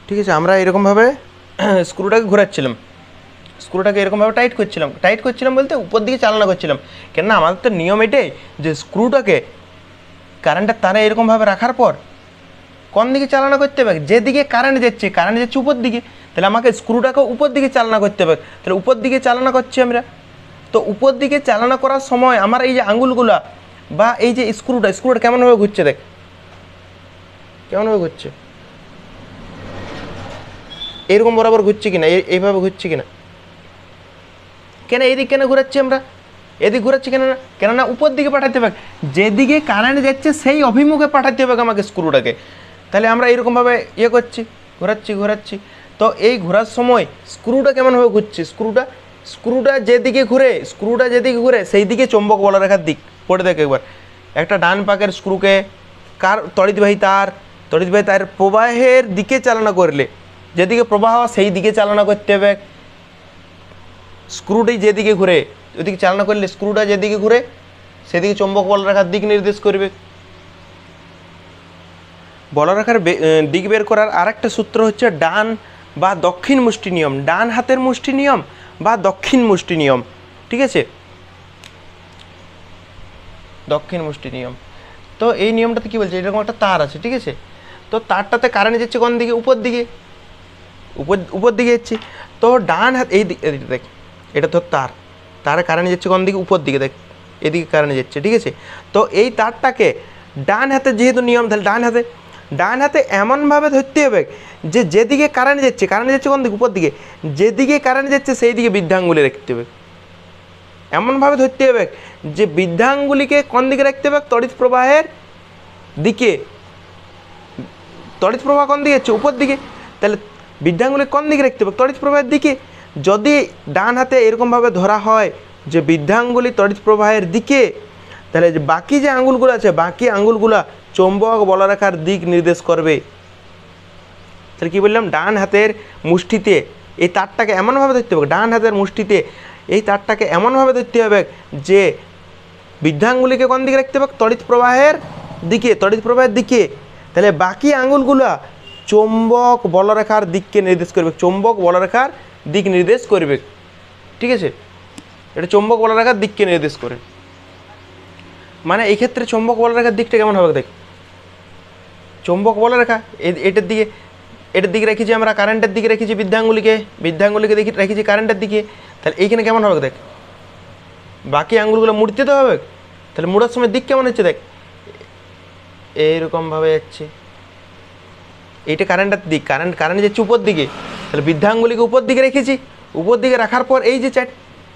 ঠিক আছে, আমরা এরকমভাবে স্ক্রুটাকে ঘোরাচ্ছিলাম, স্ক্রুটাকে এরকমভাবে টাইট করছিলাম বলতে উপর দিকে চালনা করছিলাম। কেননা আমাদের তো নিয়ম এটাই যে স্ক্রুটাকে কারেন্টের তারে এরকমভাবে রাখার পর কোন দিকে চালনা করতে হবে, যেদিকে কারেন্ট যাচ্ছে উপর দিকে, তাহলে আমাকে স্ক্রুটাকে উপর দিকে চালনা করতে হবে। তাহলে উপর দিকে চালনা করছি আমরা, তো উপর দিকে চালনা করার সময় আমার এই যে আঙুলগুলা বা এই যে স্ক্রুটা কেমনভাবে ঘুরছে, দেখ কেমনভাবে ঘুরছে, এরকম বরাবর ঘুরছে কিনা, এইভাবে ঘুরছে কিনা। কেন এইদিক কেন ঘুরাচ্ছি আমরা, এদিক ঘুরাচ্ছি কেন না, কেননা উপর দিকে পাঠাতে হবে, যেদিকে কারেন্ট যাচ্ছে সেই অভিমুখে পাঠাতে হবে আমাকে স্ক্রুটাকে। তাহলে আমরা এরকমভাবে করছি, ঘোরাচ্ছি। তো এই ঘোরার সময় স্ক্রুটা কেমনভাবে ঘুরছে, স্ক্রুটা যেদিকে ঘুরে সেই দিকে চৌম্বক বলরেখার দিক পড়ে দেখে একবার। একটা ডান পাকের স্ক্রুকে কার তড়িৎবাহী তার প্রবাহের দিকে চালনা করলে, যেদিকে প্রবাহ সেই দিকে চালনা করতে হবে। স্ক্রুটি যেদিকে ঘুরে ওইদিকে চালনা করলে স্ক্রুটা যেদিকে ঘুরে সেদিকে চৌম্বক বলরেখার দিক নির্দেশ করবে। বলরেখার দিক বের করার আরেকটা সূত্র হচ্ছে ডান বা দক্ষিণ মুষ্টি নিয়ম, ডান হাতের মুষ্টি নিয়ম বা দক্ষিণ মুষ্টি নিয়ম। ঠিক আছে, দক্ষিণ মুষ্টি নিয়ম। তো এই নিয়মটাতে কী বলছে, এরকম একটা তার আছে, ঠিক আছে, তো তারটাতে কারেন্ট যাচ্ছে কোন দিকে, উপর দিকে যাচ্ছে। তো ডান হাত এই দেখ, এটা তো তারে কারেন্ট যাচ্ছে কোন দিকে, উপর দিকে, দেখ এদিকে কারেন্ট যাচ্ছে, ঠিক আছে। তো এই তারটাকে ডান হাতে যেহেতু নিয়ম, তাহলে ডান হাতে এমনভাবে ধরতে হবে যে যেদিকে কারেন্ট যাচ্ছে কোন দিকে, উপর দিকে, যেদিকে কারেন্ট যাচ্ছে সেই দিকে বৃদ্ধাঙ্গুলি রাখতে হবে। এমনভাবে ধরতে হবে যে বৃদ্ধাঙ্গুলিকে কোন দিকে রাখতে হবে, তড়িৎ প্রবাহের দিকে। তড়িৎ প্রবাহ কোন দিকে যাচ্ছে, উপর দিকে, তাহলে বৃদ্ধাঙ্গুলি কোন দিকে রাখতে হবে, তড়িৎ প্রবাহের দিকে। যদি ডান হাতে এরকমভাবে ধরা হয় যে বৃদ্ধাঙ্গুলি তড়িৎ প্রবাহের দিকে, তাহলে যে বাকি যে আঙুলগুলো আছে, বাকি আঙুলগুলা চৌম্বক বলরেখার দিক নির্দেশ করবে। তাহলে কী বললাম, ডান হাতের মুষ্টিতে এই তারটাকে এমনভাবে ধরতে হবে, ডান হাতের মুষ্টিতে এই তারটাকে এমনভাবে ধরতে হবে যে বৃদ্ধাঙ্গুলিকে কোন দিকে রাখতে হবে, তড়িৎ প্রবাহের দিকে। তাহলে বাকি আঙুলগুলা চৌম্বক বলরেখার দিককে নির্দেশ করবে, চৌম্বক বলরেখার দিক নির্দেশ করবে। ঠিক আছে, এটা চৌম্বক বলরেখার দিককে নির্দেশ করে। মানে এই ক্ষেত্রে চৌম্বক বলরেখার দিকটা কেমন হবে, দেখ চৌম্বক বলরেখা এটার দিকে রেখেছি আমরা, কারেন্টের দিকে রেখেছি বৃদ্ধাঙ্গুলিকে রেখেছি কারেন্টের দিকে। তাহলে এইখানে কেমন হবে, দেখ বাকি আঙুলগুলো মুড়তে তো হবে, তাহলে মুড়ার সময় দিক কেমন হচ্ছে, দেখ এইরকমভাবে যাচ্ছে, এইটা কারেন্টের দিক, কারেন্ট যাচ্ছে উপর দিকে, তাহলে বৃদ্ধাঙ্গুলিকে উপর দিকে রেখেছি, উপর দিকে রাখার পর এই যে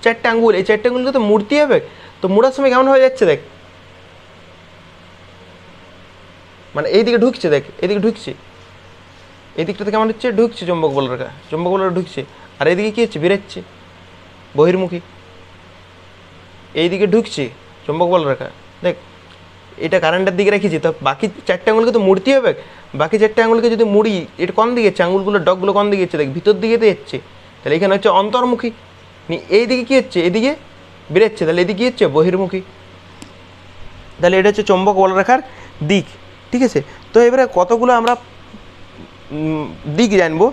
চারটে আঙুল, এই চারটে আঙুলকে তো মুড়তে হবে, তো মুড়ার সময় কেমন হয়ে যাচ্ছে, দেখ মানে এইদিকে ঢুকছে, দেখ এদিকে ঢুকছে, এই দিকটাতে কেমন হচ্ছে, ঢুকছে চৌম্বক বলরেখা ঢুকছে, আর এইদিকে কী হচ্ছে, বেরোচ্ছে বহির্মুখী, এইদিকে ঢুকছে চৌম্বক বলরেখা। দেখ এটা কারেন্টের দিকে রেখেছি, তো বাকি চারটে আঙুলকে তো মুড়তে হবে, বাকি চারটে আঙুলকে যদি মুড়ি, এটা কোন দিকে যাচ্ছে, আঙুলগুলোর ডগগুলো কোন দিকে যাচ্ছে, দেখ ভিতর দিকে তো যাচ্ছে, তাহলে এখানে হচ্ছে অন্তর্মুখী, এইদিকে কী হচ্ছে, এদিকে বেরোচ্ছে, তাহলে এদিকে কী হচ্ছে, বহির্মুখী। তাহলে এটা হচ্ছে চৌম্বক বলরেখার দিক। ঠিক আছে, তো এবারে কতগুলো আমরা দিক জানবো।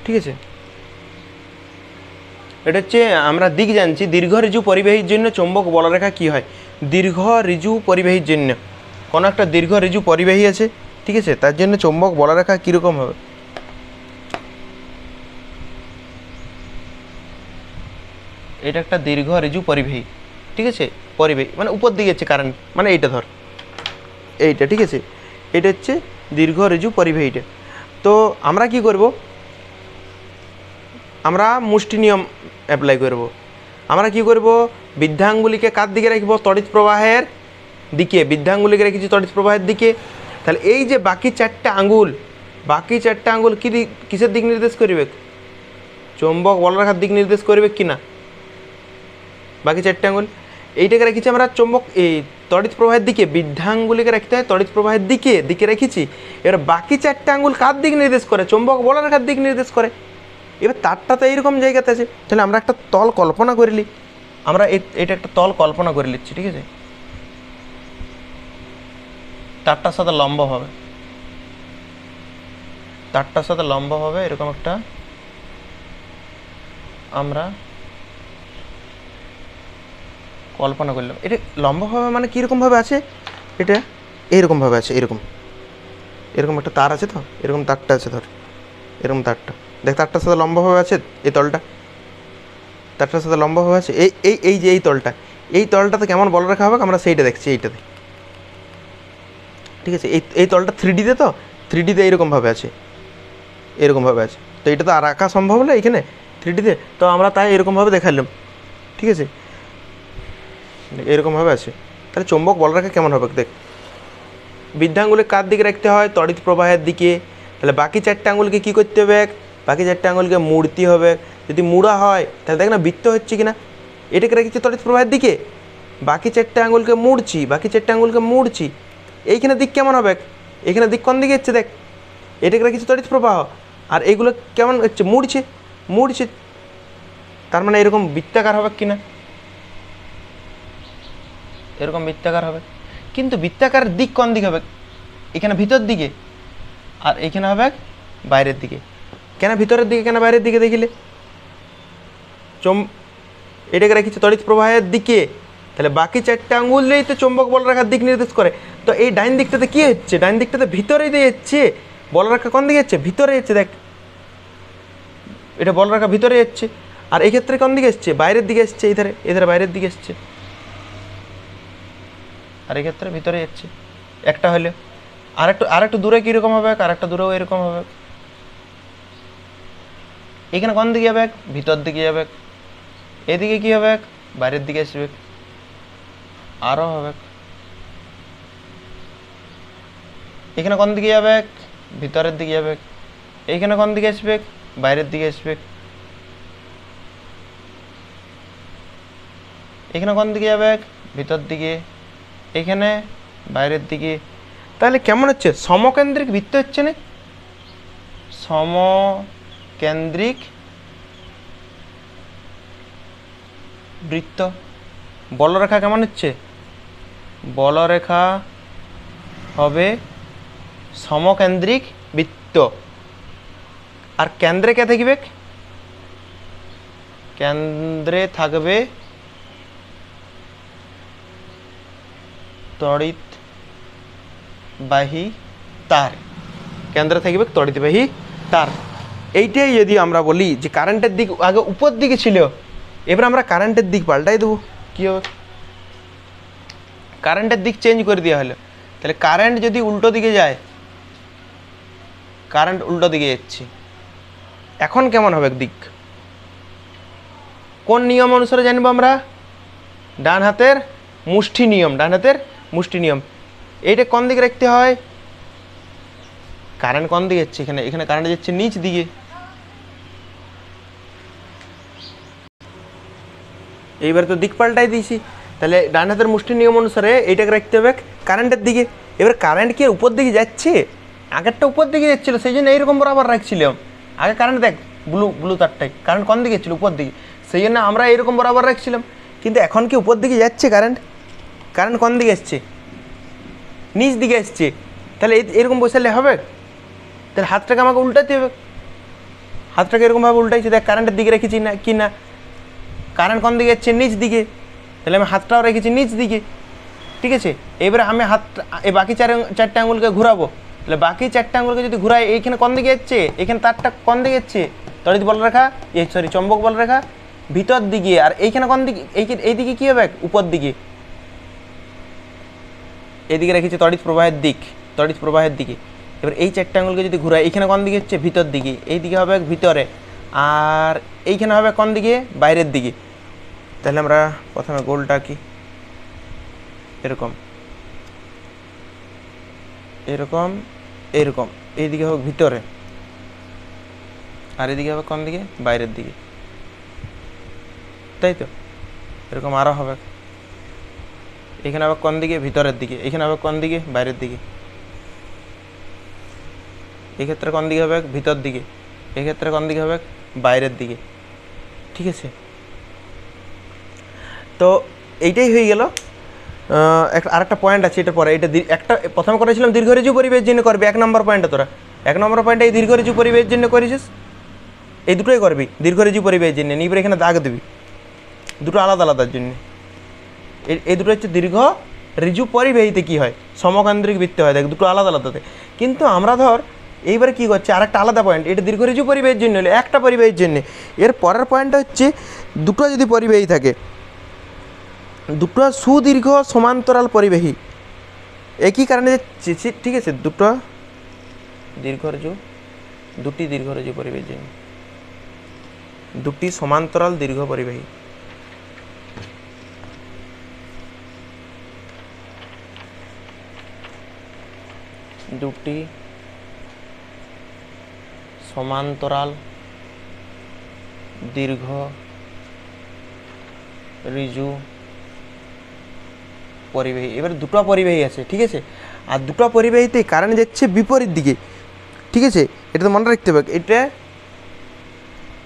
ঠিক আছে, এটা হচ্ছে আমরা দিক জানছি। দীর্ঘ ঋজু পরিবাহীর জন্য চৌম্বক বলরেখা কী হয়, দীর্ঘ ঋজু পরিবাহীর জন্য কোনো একটা দীর্ঘ ঋজু পরিবাহী আছে, ঠিক আছে, তার জন্য চৌম্বক বলরেখা কীরকম হবে। এটা একটা দীর্ঘ ঋজু পরিবাহী, ঠিক আছে, পরিবাহী মানে উপর দিকে যাচ্ছে কারেন্ট, মানে এইটা ধর এইটা, ঠিক আছে, এটা হচ্ছে দীর্ঘ ঋজু পরিবাহীটা। তো আমরা কি করব, আমরা মুষ্টি নিয়ম অ্যাপ্লাই করব। আমরা কি করব, বৃদ্ধাঙ্গুলিকে কার দিকে রাখবো, তড়িৎ প্রবাহের দিকে, বৃদ্ধাঙ্গুলিকে রেখেছি তড়িৎ প্রবাহের দিকে। তাহলে এই যে বাকি চারটা আঙুল কিসের দিক নির্দেশ করবে, চৌম্বক বলরেখার দিক নির্দেশ করবে কি না, বাকি চারটে আঙুল এইটাকে রেখেছি আমরা চৌম্বক এই তড়িৎ প্রবাহের দিকে, বৃদ্ধাঙ্গুলিকে রাখতে হয় তড়িৎ প্রবাহের দিকে রেখেছি। এবার বাকি চারটে আঙুল কার দিক নির্দেশ করে, চৌম্বক বলরেখার দিক নির্দেশ করে। এবার তারটা তো এইরকম জায়গাতে আছে, তাহলে আমরা একটা তল কল্পনা করে নিই, আমরা এটা একটা তল কল্পনা করে নিচ্ছি, ঠিক আছে, তারটার সাথে লম্ব হবে। তারটার সাথে লম্বভাবে এরকম একটা আমরা কল্পনা করলাম। এটা লম্বভাবে মানে কীরকমভাবে আছে, এটা এইরকমভাবে আছে, এরকম এরকম একটা তার আছে, তো এরকম তারটা আছে, ধর এরকম তারটা দেখ, তারটার সাথে লম্বভাবে আছে এই তলটা, তারটার সাথে লম্বভাবে আছে এই এই এই যে এই তলটাতে কেমন বলরেখা হবে আমরা সেইটা দেখছি এইটাতে, ঠিক আছে। এই তলটা 3Dতে, তো 3Dতে এইরকমভাবে আছে, এরকমভাবে আছে, তো এটা তো আর আঁকা সম্ভব না এইখানে 3Dতে, তো আমরা তাই এরকমভাবে দেখালাম, ঠিক আছে। এরকমভাবে আছে, তাহলে চৌম্বক বলরেখা কেমন হবে দেখ। বৃদ্ধাঙ্গুলে কার দিকে রাখতে হয়, তড়িৎ প্রবাহের দিকে। তাহলে বাকি 4টে আঙুলকে কী করতে হবে, বাকি 4টে আঙুলকে মুড়তে হবে। যদি মুড়া হয় তাহলে দেখ না বৃত্ত হচ্ছে কিনা, এটাকে রেখেছি তড়িৎ প্রবাহের দিকে, বাকি 4টে আঙুলকে মুড়ছি, বাকি 4টে আঙুলকে মুড়ছি। এইখানে দিক কেমন হবে, এখানে দিক কোন দিকে হচ্ছে দেখ, এটাকে রেখেছি তড়িৎ প্রবাহ, আর এইগুলো কেমন হচ্ছে মুড়ছে, তার মানে এরকম বৃত্তাকার হবে কিনা, এরকম বৃত্তাকার হবে। কিন্তু বৃত্তাকার দিক কোন দিকে হবে, এখানে ভিতর দিকে, আর এইখানে হবে বাইরের দিকে। কেন ভিতরের দিকে, কেন বাইরের দিকে দেখিলে, এটাকে রেখেছে তড়িৎ প্রবাহের দিকে, তাহলে বাকি 4টে আঙুললেই তো চৌম্বক বলরেখার দিক নির্দেশ করে। তো এই ডাইন দিকটাতে কী হচ্ছে, ডাইন দিকটাতে ভিতরেই দিয়ে যাচ্ছে, বলরেখা কোন দিকে যাচ্ছে, ভিতরে যাচ্ছে, দেখ এটা বলরেখা ভিতরে যাচ্ছে। আর এই ক্ষেত্রে কোন দিকে এসছে, বাইরের দিকে এসছে, এধারে বাইরের দিকে এসছে, আর এই ক্ষেত্রে ভিতরে যাচ্ছে। একটা হলে আরেকটু দূরে কীরকম হবে, আরেকটা দূরেও এরকম হবে। এখানে কোন দিকে যাবে, ভিতর দিকে যাবে, এদিকে কী হবে, বাইরের দিকে আসবে, আরও হবে। এখানে কোন দিকে যাবে, ভিতরের দিকে যাবে, এইখানে কোন দিকে আসবে, বাইরের দিকে আসবে, এখানে কোন দিকে যাবে, ভিতর দিকে, এখানে বাইরের দিকে। তাহলে কেমন হচ্ছে, সমকেন্দ্রিক বৃত্ত হচ্ছে না, সমকেন্দ্রিক বৃত্ত। বলরেখা কেমন হচ্ছে, বলরেখা হবে সমকেন্দ্রিক বৃত্ত। আর কেন্দ্রে কে থাকবে, কেন্দ্রে থাকবে তড়িৎবাহী তার, কেন্দ্রে থাকবে তড়িৎবাহী তার। এইটাই যদি আমরা বলি যে কারেন্টের দিক আগে উপর দিকে ছিল, এবার আমরা কারেন্টের দিক পাল্টাই দেবো, কী হবে, কারেন্টের দিক চেঞ্জ করে দেওয়া হলো। তাহলে কারেন্ট যদি উল্টো দিকে যায়, কারেন্ট উল্টো দিকে যাচ্ছে, এখন কেমন হবে দিক, কোন নিয়ম অনুসারে জানবো আমরা, ডান হাতের মুষ্টি নিয়ম, ডান হাতের মুষ্টি নিয়ম। এইটা কোন দিকে রাখতে হয়, কারেন্ট কোন দিকে যাচ্ছে, এখানে কারেন্ট যাচ্ছে নিচ দিকে, এইবার তো দিক পাল্টাই দিয়েছি। তাহলে ডান হাতের মুষ্টি নিয়ম অনুসারে এইটাকে রাখতে হবে কারেন্টের দিকে। এবার কারেন্ট কি উপর দিকে যাচ্ছে, আগেরটা উপর দিকে যাচ্ছিলো, সেই জন্য এইরকম বরাবর রাখছিলাম। আগে কারেন্ট দেখ ব্লু তারটাই, কারেন্ট কোন দিকে যাচ্ছিলো, উপর দিকে, সেই জন্য আমরা এইরকম বরাবর রাখছিলাম। কিন্তু এখন কি উপর দিকে যাচ্ছে কারেন্ট, কারেন্ট কোন দিকে আসছে, নিচ দিকে আসছে। তাহলে এরকম বসালে হবে, তাহলে হাতটাকে আমাকে উল্টাতে হবে, হাতটাকে এরকমভাবে উল্টাইছে, দেখ কারেন্টের দিকে রেখেছি না কি না, কারেন্ট কোন দিকে যাচ্ছে, নিচ দিকে, তাহলে আমি হাতটাও রেখেছি নিচ দিকে, ঠিক আছে। এবারে আমি হাতটা এই বাকি 4টে আঙুলকে ঘুরাবো, তাহলে বাকি 4টে আঙুলকে যদি ঘুরাই, এইখানে কোন দিকে যাচ্ছে, এখানে তারটা কোন দিকে যাচ্ছে, তড়িৎ বলরেখা, চৌম্বক বলরেখা ভিতর দিকে, আর এইখানে কোন দিকে, এইদিকে কী হবে, উপর দিকে, এদিকে রেখেছি তড়িৎ প্রবাহের দিক, তড়িৎ প্রবাহের দিকে। এবার এই 4টে আঙুলকে যদি ঘুরাই, এইখানে কোন দিকে হচ্ছে, ভিতর দিকে, এইদিকে হবে ভিতরে, আর এইখানে হবে কোন দিকে, বাইরের দিকে। তাহলে আমরা প্রথমে গোলটা কি এরকম এরকম এরকম, এইদিকে হবে ভিতরে, আর এদিকে হবে কোন দিকে, বাইরের দিকে, তাই তো। এরকম আরও হবে, এখানে হবে কোন দিকে, ভিতরের দিকে, এখানে হবে কোন দিকে, বাইরের দিকে, এক্ষেত্রে কোন দিকে হবে, ভিতর দিকে, এক্ষেত্রে কোন দিকে হবে, বাইরের দিকে, ঠিক আছে। তো এইটাই হয়ে গেল। আরেকটা পয়েন্ট আছে এটার পরে, এটা একটা প্রথমে করেছিলাম দীর্ঘ রেজু পরিবেশ জেনে করবে 1 নম্বর পয়েন্টটা তোরা, এক নম্বর পয়েন্টে এই দীর্ঘরেচু পরিবেশের জন্য করেছিস, এই দুটোই করবি দীর্ঘরেচু পরিবেশের জন্য, নিয়ে এখানে দাগ দিবি দুটো আলাদা আলাদার জন্য। এই দুটো হচ্ছে দীর্ঘ ঋজু পরিবাহীতে কী হয়, সমকেন্দ্রিক বৃত্ত হয়, দেখ দুটো আলাদা আলাদাতে। কিন্তু আমরা ধর এইবারে কী করছি, আরেকটা আলাদা পয়েন্ট, এটা দীর্ঘ ঋজু পরিবাহীর জন্য হলে একটা পরিবাহীর জন্য। এর পরের পয়েন্টটা হচ্ছে দুটো যদি পরিবাহী থাকে, দুটো সুদীর্ঘ সমান্তরাল পরিবাহী, একই কারণে ঠিক আছে, দুটো দীর্ঘরেজু, দুটি দীর্ঘরেজু পরিবাহীর জন্য, দুটি সমান্তরাল দীর্ঘ পরিবাহী, দুটি সমান্তরাল দীর্ঘ ঋজু পরিবাহী। এবার দুটো পরিবাহী আছে, ঠিক আছে, আর দুটো পরিবাহীতে কারেন্ট যাচ্ছে বিপরীত দিকে, ঠিক আছে, এটা তো মনে রাখতে হবে। এটা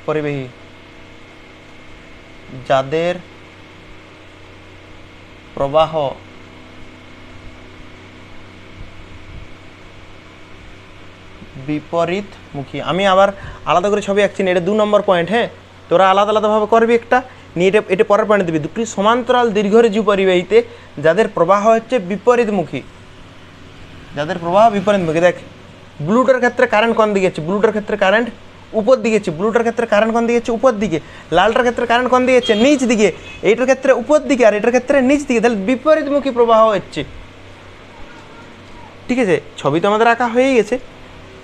পরিবাহী যাদের প্রবাহ বিপরীতমুখী। আমি আবার আলাদা করে ছবি আঁকছি না, এটা 2 নম্বর পয়েন্ট। হ্যাঁ, তোরা আলাদা আলাদাভাবে করবি একটা, নিয়ে এটা পরের পয়েন্ট দিবি, দুটি সমান্তরাল দীর্ঘরেজু পরিবাহীতে যাদের প্রবাহ হচ্ছে বিপরীতমুখী, যাদের প্রবাহ বিপরীতমুখী। দেখ ব্লুটার ক্ষেত্রে কারেন্ট কোন দিকে যাচ্ছে, ব্লুটার ক্ষেত্রে কারেন্ট উপর দিকে যাচ্ছে, ব্লুটার ক্ষেত্রে কারেন্ট কোন দিকে যাচ্ছে, উপর দিকে। লালটার ক্ষেত্রে কারেন্ট কোন দিকে যাচ্ছে, নিচ দিকে। এইটার ক্ষেত্রে উপর দিকে আর এটার ক্ষেত্রে নিচ দিকে, তাহলে বিপরীতমুখী প্রবাহ হচ্ছে, ঠিক আছে। ছবি তো আমাদের আঁকা হয়েই গেছে।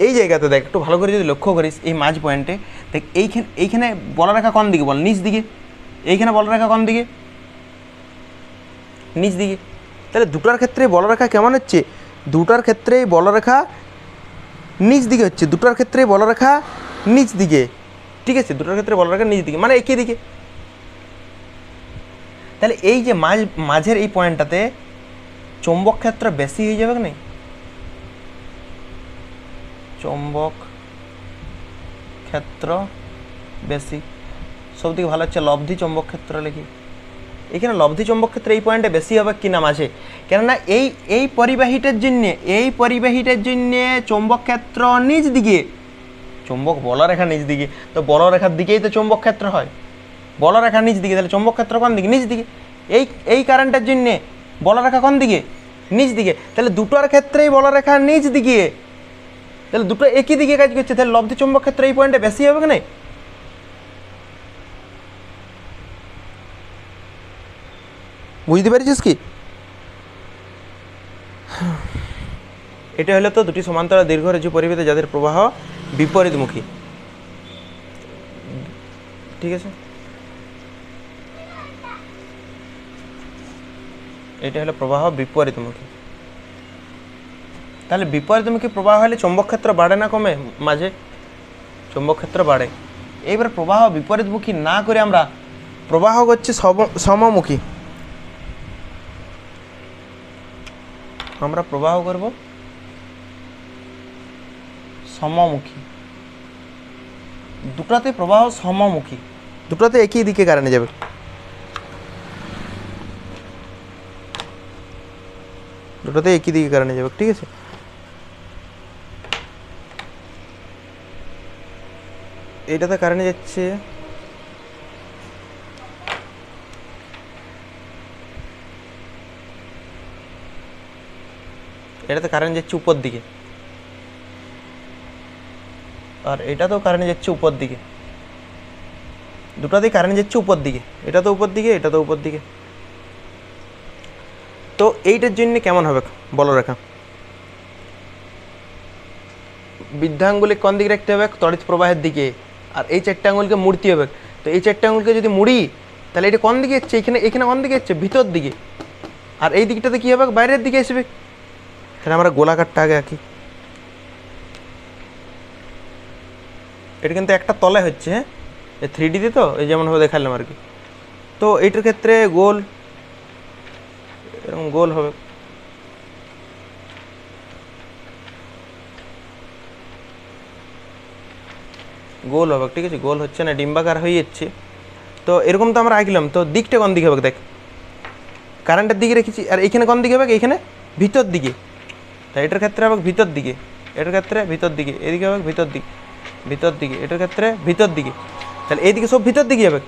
এই জায়গাতে দেখ একটু ভালো করে যদি লক্ষ্য করিস, এই মাঝ পয়েন্টে দেখ, এইখানে বলরেখা কোন দিকে বল, নিচ দিকে। এইখানে বলরেখা কোন দিকে, নিচ দিকে। তাহলে দুটার ক্ষেত্রে বলরেখা কেমন হচ্ছে, দুটার ক্ষেত্রেই বলরেখা নিচ দিকে হচ্ছে, দুটার ক্ষেত্রে বলরেখা নিচ দিকে, ঠিক আছে, দুটার ক্ষেত্রে বলরেখা নিচ দিকে, মানে একই দিকে। তাহলে এই যে মাঝের এই পয়েন্টটাতে চৌম্বক ক্ষেত্র বেশি হয়ে যাবে না, চৌম্বক ক্ষেত্র বেশি। সব থেকে ভালো হচ্ছে লব্ধি চৌম্বক ক্ষেত্র লিখি। এখানে লব্ধি চৌম্বক ক্ষেত্র এই পয়েন্টে বেশি হবে কিনা মাঝে, কেননা এই পরিবাহীটার জন্যে চৌম্বক ক্ষেত্র নিচ দিকে, চৌম্বক বলরেখা নিচ দিকে, তো বলরেখার দিকেই তো চৌম্বক ক্ষেত্র হয়, বলরেখা নিচ দিকে, তাহলে চৌম্বক ক্ষেত্র কোন দিকে, নিচ দিকে। এই কারেন্টের জন্যে বলরেখা কোন দিকে, নিচ দিকে। তাহলে দুটোর ক্ষেত্রেই বলরেখা নিচ দিকে, তাহলে দুটো একই দিকে কাজ করছে, তাহলে লব্ধি চৌম্বক ক্ষেত্র এই পয়েন্টে বেশি হবে না। বুঝতে পেরেছিস কি? এটা হলো তো দুটি সমান্তরাল দীর্ঘরেজু পরিবাহীতে যাদের প্রবাহ বিপরীতমুখী, ঠিক আছে। এটা হলো প্রবাহ বিপরীতমুখী। তাহলে বিপরীতমুখী প্রবাহ হলে চৌম্বক ক্ষেত্র বাড়ে না কমে, মাঝে চৌম্বক ক্ষেত্র বাড়ে। এইবার প্রবাহ বিপরীতমুখী না করে আমরা প্রবাহ করছি সমমুখী, আমরা প্রবাহ করব সমমুখী। দুটাতে প্রবাহ সমমুখী, দুটাতে একই দিকে কারেন্ট যাবে। দুটাতে একই দিকে কারেন্ট যাবে, ঠিক আছে। এটাতে কারেন্ট যাচ্ছে এটাতে কারেন্ট যাচ্ছে উপর দিকে, আর এটাতেও কারেন্ট যাচ্ছে উপর দিকে, দুটাতেই কারেন্ট যাচ্ছে উপর দিকে, এটা তো উপর দিকে, এটা তো উপর দিকে। তো এইটার জন্য কেমন হবে বলরেখা, বৃদ্ধাঙ্গুলি কোন দিকে রাখতে হবে, তড়িৎ প্রবাহের দিকে, আর এই 4টে আঙুলকে মুড়তে হবে। তো এই 4টে আঙুলকে যদি মুড়ি, তাহলে এটা কোন দিকে যাচ্ছে, এখানে কোন দিকে যাচ্ছে, ভিতর দিকে, আর এই দিকটাতে কী হবে, বাইরের দিকে আসবে। তাহলে আমরা গোলাকারটা আগে আঁকি। এটা কিন্তু একটা তলে হচ্ছে, হ্যাঁ, 3Dতে তো এই যেমনভাবে দেখালাম আর কি। তো এইটার ক্ষেত্রে গোল, এরকম গোল হবে, গোল হবে, ঠিক আছে। গোল হচ্ছে না, ডিম্বাকার হয়ে যাচ্ছে। তো এরকম তো আমরা আঁকলাম। তো দিকটা কোন দিকে হবে, দেখ কারেন্টের দিকে রেখেছি, আর এইখানে কোন দিকে হবে, এইখানে ভিতর দিকে, তাই এটার ক্ষেত্রে হবে ভিতর দিকে। এটার ক্ষেত্রে ভিতর দিকে, এদিকে হবে ভিতর দিকে, ভিতর দিকে, এটার ক্ষেত্রে ভিতর দিকে, তাহলে এইদিকে সব ভিতর দিকে যাবে।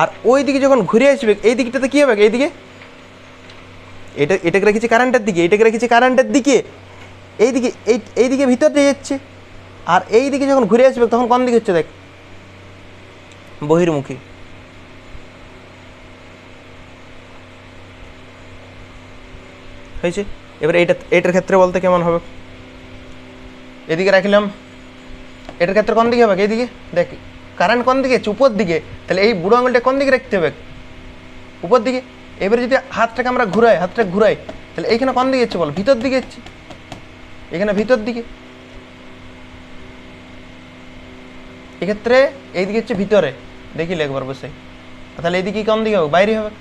আর ওই দিকে যখন ঘুরে আসবে এই দিকটাতে কী হবে, এইদিকে এটাকে রেখেছি কারেন্টের দিকে, এটাকে রেখেছি কারেন্টের দিকে, এইদিকে এইদিকে ভিতর দিয়ে যাচ্ছে। আর এই দিকে যখন ঘুরে আসবে তখন কোন দিকে হচ্ছে দেখ, বহির্মুখী। হয়েছে। এবার এটার ক্ষেত্রে বলতে কেমন হবে, এদিকে রাখলাম, এটার ক্ষেত্রে কোন দিকে হবে, এইদিকে দেখ কারেন্ট কোন দিকে হচ্ছে, উপর দিকে, তাহলে এই বুড়ো আঙুলটা কোন দিকে রাখতে হবে, উপর দিকে। এবারে যদি হাতটাকে আমরা ঘুরাই তাহলে এইখানে কোন দিকে হচ্ছে বল, ভিতর দিকে হচ্ছে, এখানে ভিতর দিকে। এক্ষেত্রে এইদিকে হচ্ছে ভিতরে, দেখিলে একবার বসে, তাহলে এইদিকে কোন দিকে হবে, বাইরে হবে।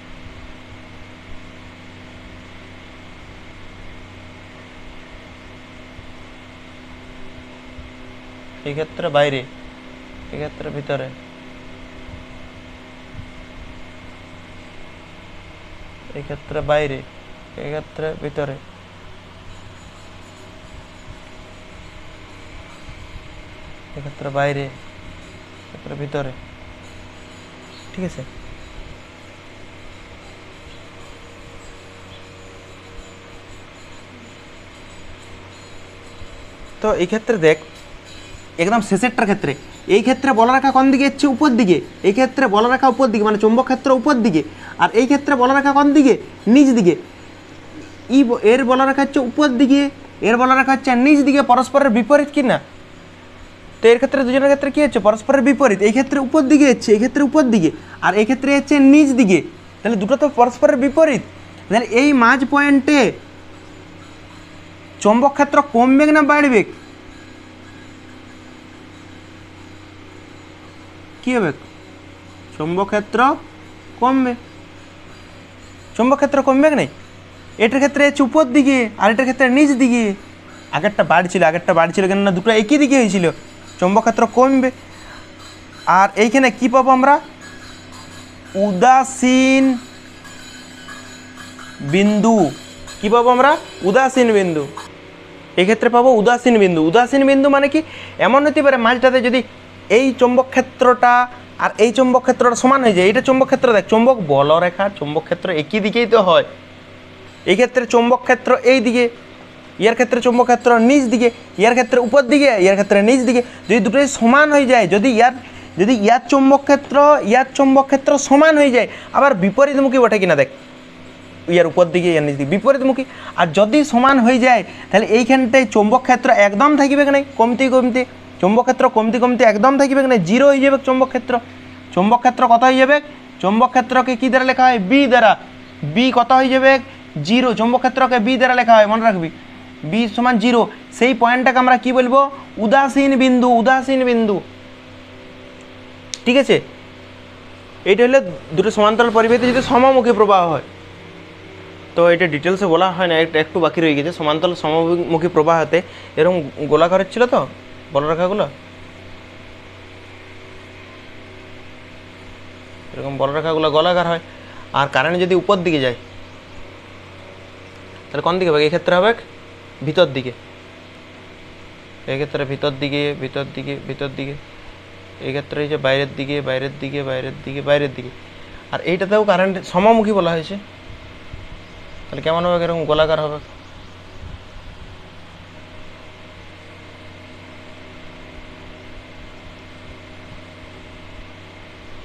এই ক্ষেত্রে বাইরে, এক্ষেত্রে ভিতরে, এই ক্ষেত্রে বাইরে, এই ক্ষেত্রে ভিতরে, এক্ষেত্রে বাইরে, এক্ষেত্রে ভিতরে। ঠিক আছে। তো এই ক্ষেত্রে দেখ একদম শেষেরটার ক্ষেত্রে, এই ক্ষেত্রে বলরেখা কোন দিকে হচ্ছে, উপর দিকে, এই ক্ষেত্রে বলরেখা উপর দিকে মানে চৌম্বক ক্ষেত্র উপর দিকে, আর এই ক্ষেত্রে বলরেখা কোন দিকে, নিচ দিকে। এর বলরেখা হচ্ছে উপর দিকে, এর বলরেখা হচ্ছে নিচ দিকে, পরস্পরের বিপরীত কি না। তো এর ক্ষেত্রে দুজনের ক্ষেত্রে কি হচ্ছে, পরস্পরের বিপরীত। এই ক্ষেত্রে উপর দিকে হচ্ছে, এই ক্ষেত্রে উপর দিকে, আর এই ক্ষেত্রে হচ্ছে নিচ দিকে, তাহলে দুটো তো পরস্পরের বিপরীত। তাহলে এই মাঝ পয়েন্টে চৌম্বক ক্ষেত্র কমবে না বাড়বে, কি হবে, চৌম্বক ক্ষেত্র কমবে, চৌম্বক ক্ষেত্র কমবে কি নাই। এটার ক্ষেত্রে হচ্ছে উপর দিকে, আর এটার ক্ষেত্রে নিচ দিকে। আগেরটা বাড়ছিল কেননা দুটো একই দিকে হয়েছিল, চৌম্বক ক্ষেত্র কমবে। আর এইখানে কি পাবো আমরা, উদাসীন বিন্দু। কি পাবো আমরা, উদাসীন বিন্দু। এক্ষেত্রে পাবো উদাসীন বিন্দু। উদাসীন বিন্দু মানে কি, এমন হতে পারে মাঝটাতে যদি এই চৌম্বক ক্ষেত্রটা আর এই চৌম্বক ক্ষেত্রটা সমান হয়ে যায়। এটা চৌম্বক ক্ষেত্র দেখ, চৌম্বক বলরেখা চৌম্বক ক্ষেত্র একই দিকেই তো হয়। এই ক্ষেত্রে চৌম্বক ক্ষেত্র এই দিকে, ইয়ার ক্ষেত্রে চৌম্বক ক্ষেত্র নিচ দিকে, ইয়ার ক্ষেত্রে উপর দিকে, ইয়ার ক্ষেত্রে নিচ দিকে। যদি দুটোই সমান হয়ে যায়, যদি ইয়ার চৌম্বক ক্ষেত্র সমান হয়ে যায়, আবার বিপরীতমুখী ওঠে কিনা দেখ, ইয়ার উপর দিকে ইয়ার নিচ দিকে বিপরীতমুখী। আর যদি সমান হয়ে যায় তাহলে এইখানটায় চৌম্বক ক্ষেত্র একদম থাকবে না, কমতে কমতে চৌম্বক ক্ষেত্র কমতে কমতে একদম থাকবে না, জিরো হয়ে যাবে চৌম্বক ক্ষেত্র। চৌম্বক ক্ষেত্র কত হয়ে যাবে, চৌম্বক ক্ষেত্রকে কী দ্বারা লেখা হয়, বি দ্বারা। বি কত হয়ে যাবে, জিরো। চৌম্বক ক্ষেত্রকে বি দ্বারা লেখা হয়, মনে রাখবি, বি সমান জিরো। সেই পয়েন্টটাকে আমরা কি বলবো, উদাসীন বিন্দু। উদাসীন বিন্দু, ঠিক আছে। এইটা হলে দুটো সমান্তরাল পরিবাহীতে যদি সমমুখী প্রবাহ হয়, তো এটা ডিটেলসে বলা হয় না, একটু বাকি রয়ে গেছে। সমান্তরাল সমমুখী প্রবাহতে এরকম গোলাকারের ছিল তো বলরেখাগুলো, এরকম বলরেখাগুলো গোলাকার হয়। আর কারেন্ট যদি উপর দিকে যায় তাহলে কোন দিকে হবে, এক্ষেত্রে হবে ভিতর দিকে, এক্ষেত্রে ভিতর দিকে, ভিতর দিকে, ভিতর দিকে। এক্ষেত্রে হচ্ছে বাইরের দিকে, বাইরের দিকে, বাইরের দিকে, বাইরের দিকে। আর এইটাতেও কারেন্ট সমমুখী বলা হয়েছে, তাহলে কেমন হবে, এরকম গোলাকার হবে।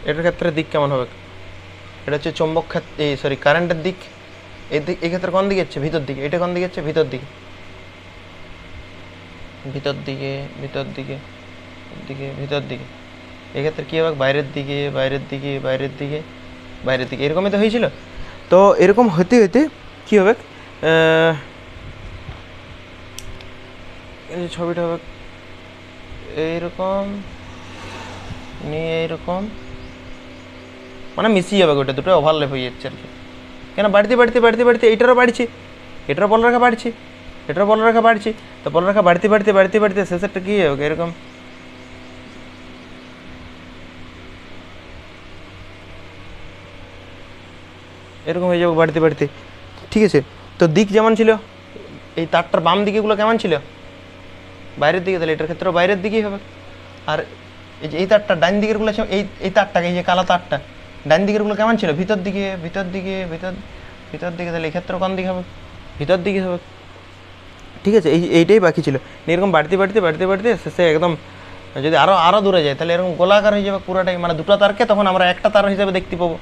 এটার ক্ষেত্রে দিক কেমন হবে, এটা হচ্ছে চৌম্বক ক্ষেত্র, কারেন্টের দিক। এই ক্ষেত্রে কোন দিকে হচ্ছে, ভিতর দিকে। এটা কোন দিকে হচ্ছে, ভিতর দিকে, ভিতর দিকে, ভিতর দিকে, দিকে, ভিতর দিকে। এক্ষেত্রে কী হবে, বাইরের দিকে, বাইরের দিকে, বাইরের দিকে, বাইরের দিকে। এরকমই তো হয়েছিল। তো এরকম হতে হতে কী হবে, এই ছবিটা হবে এইরকম নিয়ে এইরকম, মানে মিশিয়ে যাবে, ওটা দুটো ওভারল্যাপ হয়ে যাচ্ছে আর কি। কেন বাড়তে বাড়তে বাড়তে বাড়তে এইটারও বাড়ছে, এটারও বলরেখা বাড়ছে, এটারও বলরেখা বাড়ছে। তো বলরেখা বাড়তে বাড়তে বাড়তে বাড়তে শেষেরটা কী হবে, এরকম এরকম হয়ে যাবে বাড়তে বাড়তে, ঠিক আছে। তো দিক যেমন ছিল, এই তারটার বাম দিকেগুলো কেমন ছিল, বাইরের দিকে, তাহলে এটার ক্ষেত্রেও বাইরের দিকেই হবে। আর এই যে এই তারটা ডাইন দিকেরগুলো এই তারটাকে, এই যে কালো তারটা ডাইন দিকেরগুলো কেমন ছিল, ভিতর দিকে ভিতর দিকে ভিতর দিকে, তাহলে এক্ষেত্রে কোন দিকে হবে, ভিতর দিকে হবে। ঠিক আছে, এইটাই বাকি ছিল। এরকম বাড়তে বাড়তে বাড়তে বাড়তে শেষে একদম যদি আরও দূরে যায় তাহলে এরকম গোলাকার হয়ে যাবে পুরোটাই, মানে দুটো তারকে তখন আমরা একটা তার হিসাবে দেখতে পাবো।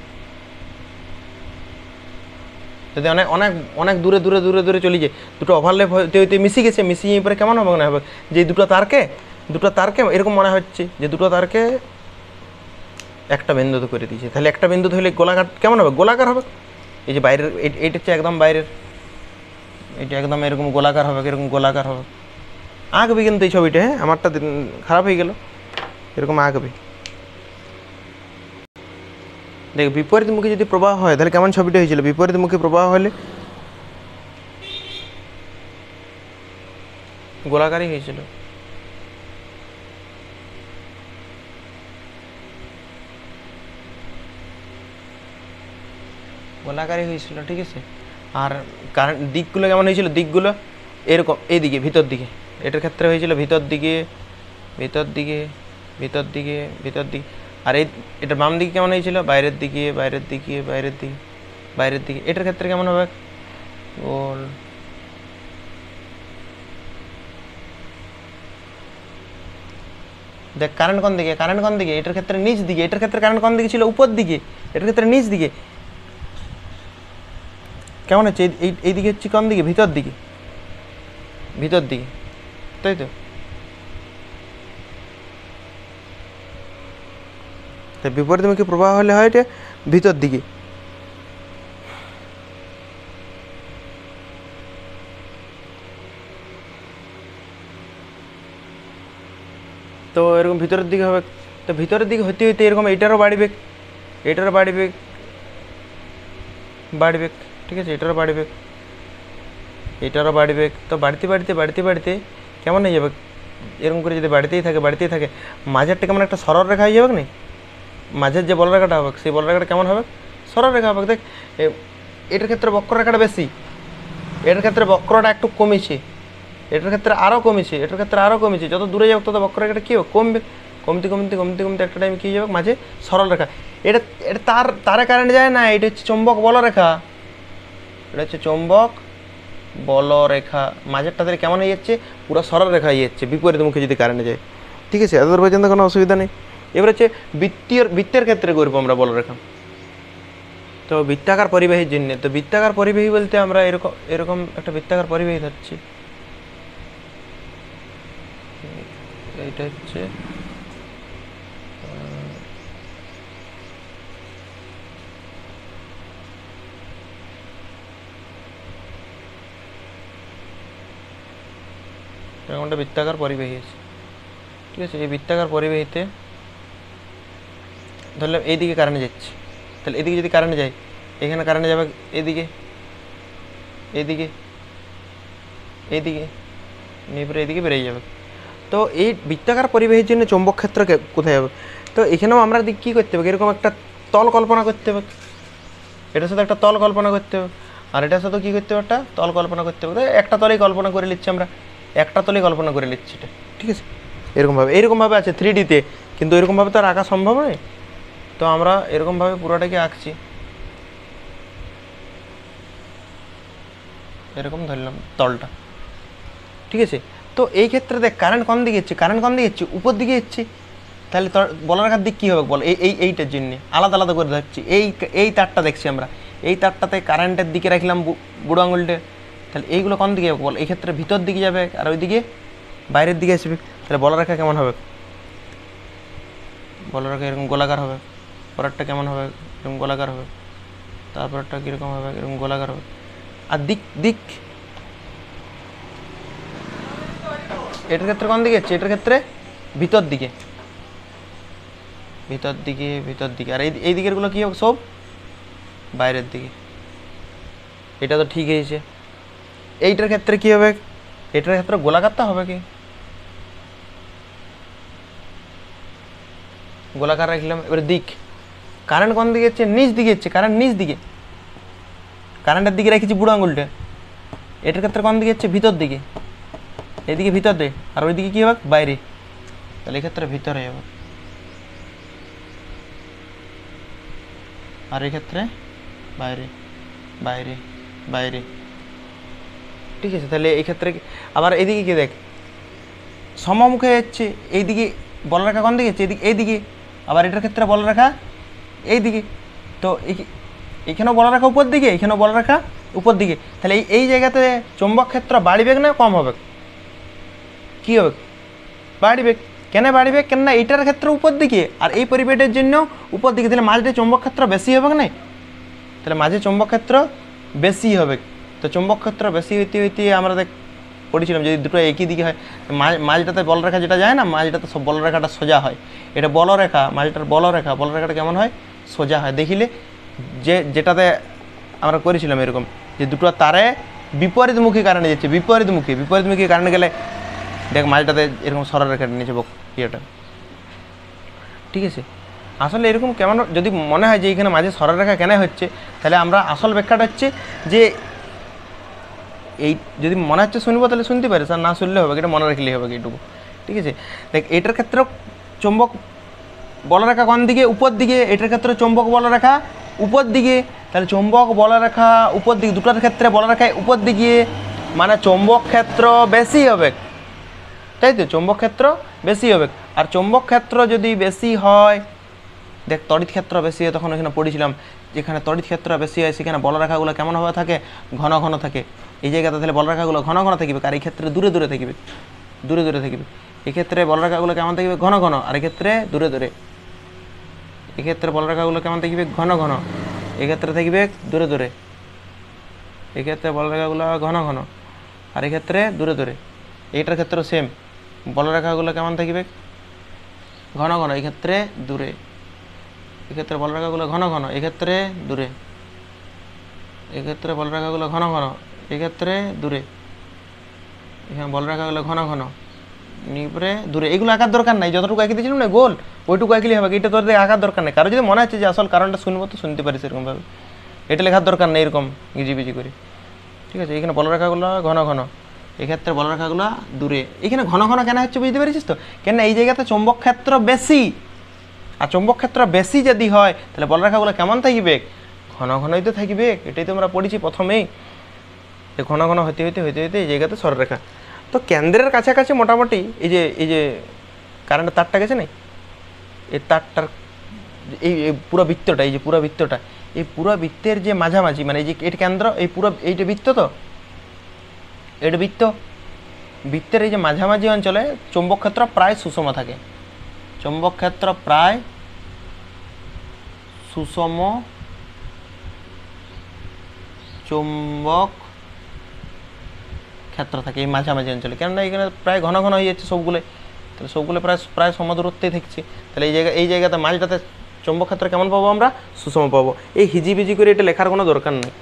যদি অনেক অনেক অনেক দূরে দূরে দূরে দূরে চলে যায়, দুটো ওভারল্যাপ হইতে হইতে মিশে গেছে, মিশিয়ে পরে কেমন হবে মনে হবে যে দুটো তারকে এরকম মনে হচ্ছে যে দুটো তারকে একটা বিন্দুতে করে দিয়েছে। তাহলে একটা বিন্দুতে হলে গোলাকার কেমন হবে, গোলাকার হবে। এই যে বাইরের এইটা হচ্ছে একদম বাইরের, এটা একদম এরকম গোলাকার হবে, এরকম গোলাকার হবে। আঁকবি কিন্তু এই ছবিটা, হ্যাঁ আমারটা খারাপ হয়ে গেল, এরকম আঁকবি। দেখ বিপরীতমুখী যদি প্রবাহ হয় তাহলে কেমন ছবিটা হয়েছিল, বিপরীতমুখী প্রবাহ হলে গোলাকারই হয়েছিল। গোলাকারই হয়েছিল, ঠিক আছে। আর কারেন্ট দিকগুলো কেমন হয়েছিল, দিকগুলো এরকম এইদিকে ভিতর দিকে, এটার ক্ষেত্রে হয়েছিল ভিতর দিকে ভিতর দিকে ভিতর দিকে ভিতর দিকে। আর এটার বাম দিকে কেমন হয়েছিল, বাইরের দিকে বাইরের দিকে বাইরের দিকে বাইরের দিকে। এটার ক্ষেত্রে কেমন হবে, গোল। দেখ কারেন্ট কোন দিকে, কারেন্ট কোন দিকে, এটার ক্ষেত্রে নিচ দিকে, এটার ক্ষেত্রে কারেন্ট কোন দিকে ছিল, উপর দিকে, এটার ক্ষেত্রে নিচ দিকে। কেমন হচ্ছে, এইদিকে হচ্ছে কোন দিকে, ভিতর দিকে ভিতর দিকে, তাই তো। তাই বিপরীতমুখী প্রবাহ হলে হয় এটা ভিতর দিকে। তো এরকম ভিতরের দিকে হবে। তো ভিতরের দিকে হইতে হইতে এরকম এইটারও বাড়বে, এটারও বাড়বে বাড়বে, ঠিক আছে, এটারও বাড়বে এটারও বাড়বে। তো বাড়তে বাড়তে বাড়তে বাড়তে কেমন হয়ে যাবে, এরকম করে যদি বাড়তেই থাকে মাঝেরটা কেমন একটা সরল রেখা হয়ে যাবে না, মাঝের যে বলরেখাটা হবে সেই বলরেখাটা কেমন হবে, সরল রেখা হবে। দেখ এটার ক্ষেত্রে বক্ররেখাটা বেশি, এটার ক্ষেত্রে বক্রটা একটু কমেছে, এটার ক্ষেত্রে আরও কমেছে, এটার ক্ষেত্রে আরও কমেছে। যত দূরে যাবে তত বক্ররেখাটা কী হবে, কমবে, কমতে কমতে কমতে কমতে একটা টাইমে কী যাবে, মাঝে সরল রেখা। এটা এটা তারে কারেন্ট যায় না, এটা হচ্ছে চুম্বক বলরেখা, এটা হচ্ছে চুম্বক বলরেখা। মাঝেরটা তাহলে কেমন হয়ে যাচ্ছে, পুরো সরল রেখা হয়ে যাচ্ছে বিপরীতমুখী যদি কারেন্ট যায়, ঠিক আছে। এত পর্যন্ত কোনো অসুবিধা নেই। এবার হচ্ছে বৃত্তের ক্ষেত্রে করবো আমরা বলরেখা। তো বৃত্তাকার পরিবাহীর জন্য, তো বৃত্তাকার পরিবাহী বলতে আমরা এরকম এরকম একটা বৃত্তাকার পরিবাহী ধরছি, এইটা হচ্ছে এরকম একটা বৃত্তাকার পরিবাহী আছে, ঠিক আছে। এই বৃত্তাকার পরিবাহীতে ধরলাম এইদিকে কারেন্ট যাচ্ছে, তাহলে এদিকে যদি কারেন্ট যায়, এখানে কারেন্ট যাবে এদিকে এইদিকে এইদিকে নিয়ে এদিকে বেরিয়ে যাবে। তো এই বৃত্তাকার পরিবাহীর জন্য চৌম্বক ক্ষেত্র কোথায় হবে, তো এখানেও আমরা কী করতে হবে, এরকম একটা তল কল্পনা করতে হবে, এটার সাথে একটা তল কল্পনা করতে হবে, আর এটার সাথেও কী করতে হবে, একটা তল কল্পনা করতে হবে। একটা তলেই কল্পনা করে নিচ্ছি আমরা, একটা তলেই কল্পনা করে নিচ্ছি এটা, ঠিক আছে। এরকমভাবে আছে 3Dতে, কিন্তু এরকমভাবে তো আর আঁকা সম্ভব নয়। তো আমরা এরকমভাবে পুরোটাকে আঁকছি, এরকম ধরলাম তলটা, ঠিক আছে। তো এই ক্ষেত্রে দেখ কারেন্ট কোন দিকে যাচ্ছে, কারেন্ট কোন দিকে যাচ্ছে, উপর দিকে যাচ্ছে। তাহলে বলরেখার দিক কী হবে বল, এইটার জন্য আলাদা আলাদা করে ধরছি। এই তারটা দেখছি আমরা, এই তারটাতে কারেন্টের দিকে রাখলাম বুড়ো আঙুলটা, তাহলে এইগুলো কোন দিকে যাবে বল, এই ক্ষেত্রে ভিতর দিকে যাবে, আর ওইদিকে বাইরের দিকে আসবে। তাহলে বলরেখা কেমন হবে, বলরেখা এরকম গোলাকার হবে, পরেরটা কেমন হবে, এরকম গোলাকার হবে, তারপরটা কীরকম হবে, এরকম গোলাকার হবে। আর দিক এটার ক্ষেত্রে কোন দিকে যাচ্ছে, এটার ক্ষেত্রে ভিতর দিকে ভিতর দিকে ভিতর দিকে। আর এই দিকেরগুলো কী হবে, সব বাইরের দিকে। এটা তো ঠিক হয়েছে। এইটার ক্ষেত্রে কী হবে, এটার ক্ষেত্রে গোলাকারটা হবে কি, গোলাকার রাখলাম। এবার দিক, কারেন্ট কোন দিকে যাচ্ছে, নিচ দিকে যাচ্ছে, কারেন্ট নিচ দিকে, কারেন্টের দিকে রেখেছি বুড়ো আঙুলটা। এটার ক্ষেত্রে কোন দিকে যাচ্ছে, ভিতর দিকে, এদিকে ভিতর দে, আর ওইদিকে কী হবে বাইরে, তাহলে এক্ষেত্রে ভিতরে হবে, আর এক্ষেত্রে বাইরে বাইরে বাইরে। ঠিক আছে, তাহলে এই ক্ষেত্রে আবার এদিকে কি দেখ সমমুখে যাচ্ছে, এইদিকে বলরেখা কোন দিকে যাচ্ছে, এদিকে এইদিকে, আবার এটার ক্ষেত্রে বলরেখা এইদিকে, তো এইখানেও বলরেখা উপর দিকে, এইখানেও বলরেখা উপর দিকে, তাহলে এই জায়গাতে চৌম্বক ক্ষেত্র বাড়বে না কম হবে, কী হবে বাড়বে। কেন বাড়বে, কেননা এইটার ক্ষেত্রে উপর দিকে আর এই পরিবেশের জন্য উপর দিকে, তাহলে মাঝে চৌম্বক ক্ষেত্র বেশি হবে না, তাহলে মাঝে চৌম্বক ক্ষেত্র বেশি হবে। তো চৌম্বক ক্ষেত্র বেশি হইতে হইতে আমরা পড়েছিলাম যদি দুটো একই দিকে হয়, মাঝটাতে বলরেখা যেটা যায় না, মাঝটাতে সব বলরেখাটা সোজা হয়, এটা বলরেখা, মাঝটার বলরেখাটা কেমন হয়, সোজা হয়। দেখিলে যেটাতে আমরা করেছিলাম এরকম যে দুটো তারে বিপরীতমুখী কারণে যাচ্ছে, বিপরীতমুখী কারণে গেলে দেখ মাঝটাতে এরকম সরলরেখাটা নিচে ইয়েটা। ঠিক আছে, আসলে এরকম কেমন যদি মনে হয় যে এইখানে মাঝে সরলরেখা কেন হচ্ছে, তাহলে আমরা আসল ব্যাখ্যাটা হচ্ছে যে এই যদি মনে হচ্ছে শুনবো তাহলে শুনতে পারিস, আর না শুনলে হবে, এটা মনে রাখলেই হবে এইটুকু। ঠিক আছে, দেখ এটার ক্ষেত্রে চৌম্বক বলরেখা কোন দিকে, উপর দিকে, এটার ক্ষেত্রে চৌম্বক বলরেখা উপর দিকে, তাহলে চৌম্বক বলরেখা উপর দিকে, দুটোর ক্ষেত্রে বলরেখায় উপর দিকে, মানে চৌম্বক ক্ষেত্র বেশি হবে, তাই তো, চৌম্বক ক্ষেত্র বেশি হবে। আর চৌম্বক ক্ষেত্র যদি বেশি হয়, দেখ তড়িৎ ক্ষেত্র বেশি হয়, তখন এখানে পড়েছিলাম যেখানে তড়িৎ ক্ষেত্র বেশি হয় সেখানে বলরেখাগুলো কেমনভাবে থাকে, ঘন ঘন থাকে। এই জায়গাতে তাহলে বলরেখাগুলো ঘন ঘন থাকবে, আর এই ক্ষেত্রে দূরে দূরে থাকবে, দূরে দূরে থাকবে। এক্ষেত্রে বলরেখাগুলো কেমন থাকবে, ঘন ঘন, আর এক্ষেত্রে দূরে দূরে। এক্ষেত্রে বলরেখাগুলো কেমন থাকবে, ঘন ঘন, এক্ষেত্রে থাকবে দূরে দূরে। এক্ষেত্রে বলরেখাগুলো ঘন ঘন, আর এক্ষেত্রে দূরে দূরে। এইটার ক্ষেত্রে সেম, বলরেখাগুলো কেমন থাকবে, ঘন ঘন, এক্ষেত্রে দূরে। এক্ষেত্রে বলরেখাগুলো ঘন ঘন, এক্ষেত্রে দূরে। এক্ষেত্রে বলরেখাগুলো ঘন ঘন, এক্ষেত্রে দূরে। এখানে বলরেখাগুলো ঘন ঘন, নিপরে দূরে। এগুলো আঁকার দরকার নাই, যতটুকু আঁকি দিয়েছিলাম না গোল, ওইটুকু আঁকলেই হবে, এটা তোর আঁকার দরকার নেই। কারো যদি মনে হচ্ছে যে আসল কারণটা শুনবো তো শুনতে পারিস এরকমভাবে, এটা লেখার দরকার নেই এরকম গিজিবিজি করে। ঠিক আছে, এখানে বলরেখাগুলো ঘন ঘন, এক্ষেত্রে বলরেখাগুলো দূরে। এখানে ঘন ঘন কেন হচ্ছে বুঝতে পেরেছিস তো, কেন এই জায়গাতে চৌম্বক ক্ষেত্র বেশি, আর চৌম্বক ক্ষেত্র বেশি যদি হয় তাহলে বলরেখাগুলো কেমন থাকবে, ঘন ঘনই তো থাকবে। এটাই তো আমরা পড়েছি প্রথমেই, ঘন ঘন হতে হইতে হইতে হইতে এই জায়গাতে সরলরেখা। তো কেন্দ্রের কাছাকাছি মোটামুটি এই যে কারেন্টের তারটা গেছে না, এই তারটার এই পুরো বৃত্তটা, এই যে পুরো বৃত্তটা, এই পুরো বৃত্তের যে মাঝামাঝি, মানে এই যে এর কেন্দ্র, এই পুরো এইটা বৃত্ত, তো এটা বৃত্তের এই যে মাঝামাঝি অঞ্চলে চৌম্বক ক্ষেত্র প্রায় সুষম থাকে, চৌম্বক ক্ষেত্র প্রায় সুষম চৌম্বক ক্ষেত্র থাকে এই মাঝামাঝি অঞ্চলে। কেননা এখানে প্রায় ঘন ঘন হয়ে যাচ্ছে সবগুলো, তাহলে সবগুলো প্রায় সমদূরত্বেই থাকছে, তাহলে এই জায়গাতে মাঝটাতে চৌম্বক ক্ষেত্র কেমন পাবো আমরা, সুষম পাবো। এই হিজিবিজি করে এটা লেখার কোনো দরকার নেই।